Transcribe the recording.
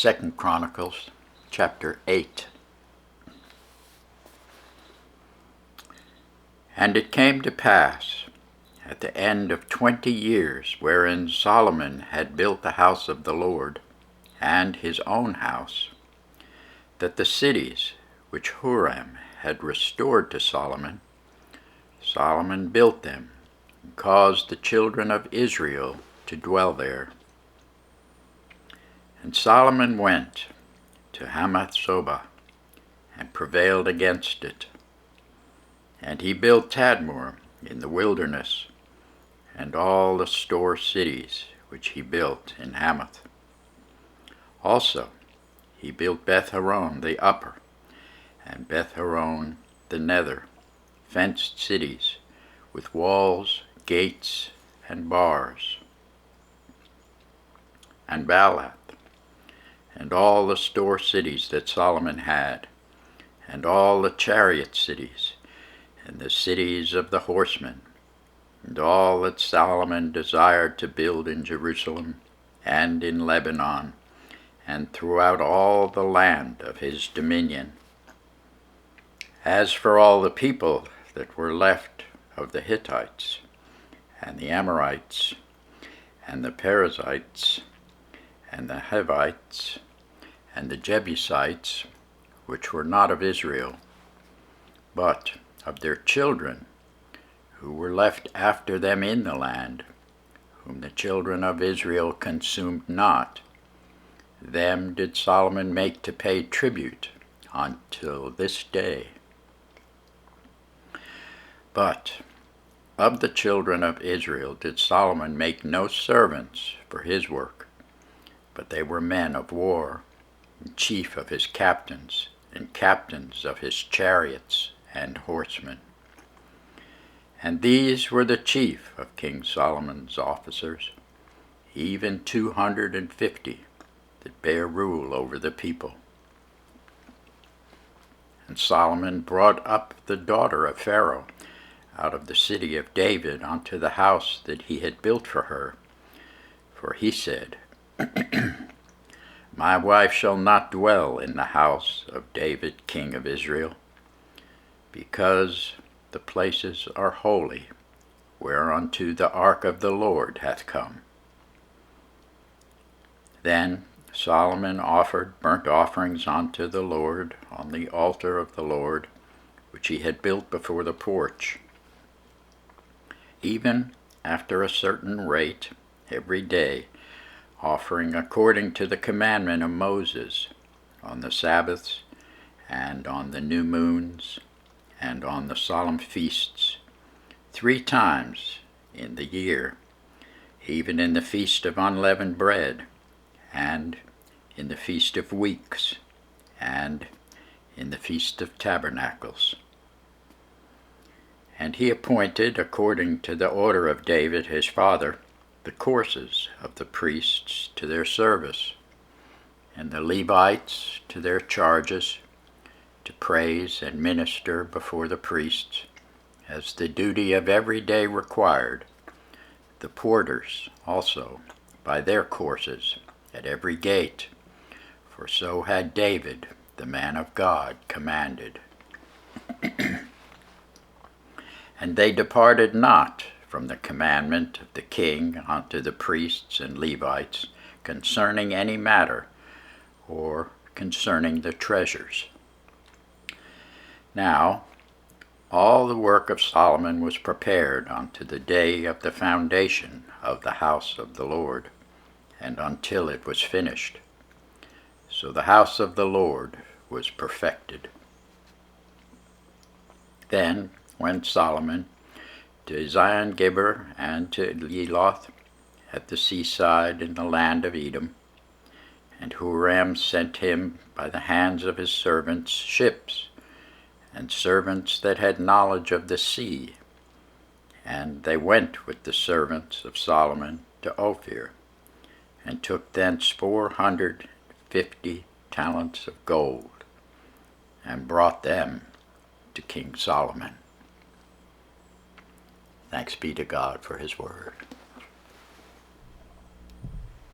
2 Chronicles chapter 8. And it came to pass, at the end of 20 years, wherein Solomon had built the house of the Lord, and his own house, that the cities which Huram had restored to Solomon, Solomon built them, and caused the children of Israel to dwell there. And Solomon went to Hamath-Zobah, and prevailed against it. And he built Tadmor in the wilderness, and all the store cities which he built in Hamath. Also he built Beth-horon the upper, and Beth-horon the nether, fenced cities, with walls, gates, and bars. And Baalath, and all the store cities that Solomon had, and all the chariot cities, and the cities of the horsemen, and all that Solomon desired to build in Jerusalem, and in Lebanon, and throughout all the land of his dominion. As for all the people that were left of the Hittites, and the Amorites, and the Perizzites, and the Hivites, and the Jebusites, which were not of Israel, but of their children, who were left after them in the land, whom the children of Israel consumed not, them did Solomon make to pay tribute until this day. But of the children of Israel did Solomon make no servants for his work, but they were men of war, and chief of his captains, and captains of his chariots and horsemen. And these were the chief of King Solomon's officers, even 250 that bare rule over the people. And Solomon brought up the daughter of Pharaoh out of the city of David unto the house that he had built for her. For he said, My wife shall not dwell in the house of David king of Israel, because the places are holy, whereunto the ark of the Lord hath come. Then Solomon offered burnt offerings unto the Lord on the altar of the Lord, which he had built before the porch, even after a certain rate every day, offering according to the commandment of Moses, on the Sabbaths, and on the new moons, and on the solemn feasts, 3 times in the year, even in the feast of unleavened bread, and in the feast of weeks, and in the feast of tabernacles. And he appointed, according to the order of David his father, the courses of the priests to their service, and the Levites to their charges, to praise and minister before the priests, as the duty of every day required, the porters also by their courses at every gate, for so had David the man of God commanded. And they departed not from the commandment of the king unto the priests and Levites concerning any matter, or concerning the treasures. Now all the work of Solomon was prepared unto the day of the foundation of the house of the Lord, and until it was finished. So the house of the Lord was perfected. Then went Solomon to Ezion-Geber and to Eloth at the seaside in the land of Edom, and Huram sent him by the hands of his servants ships, and servants that had knowledge of the sea. And they went with the servants of Solomon to Ophir, and took thence 450 talents of gold, and brought them to King Solomon. Thanks be to God for his word.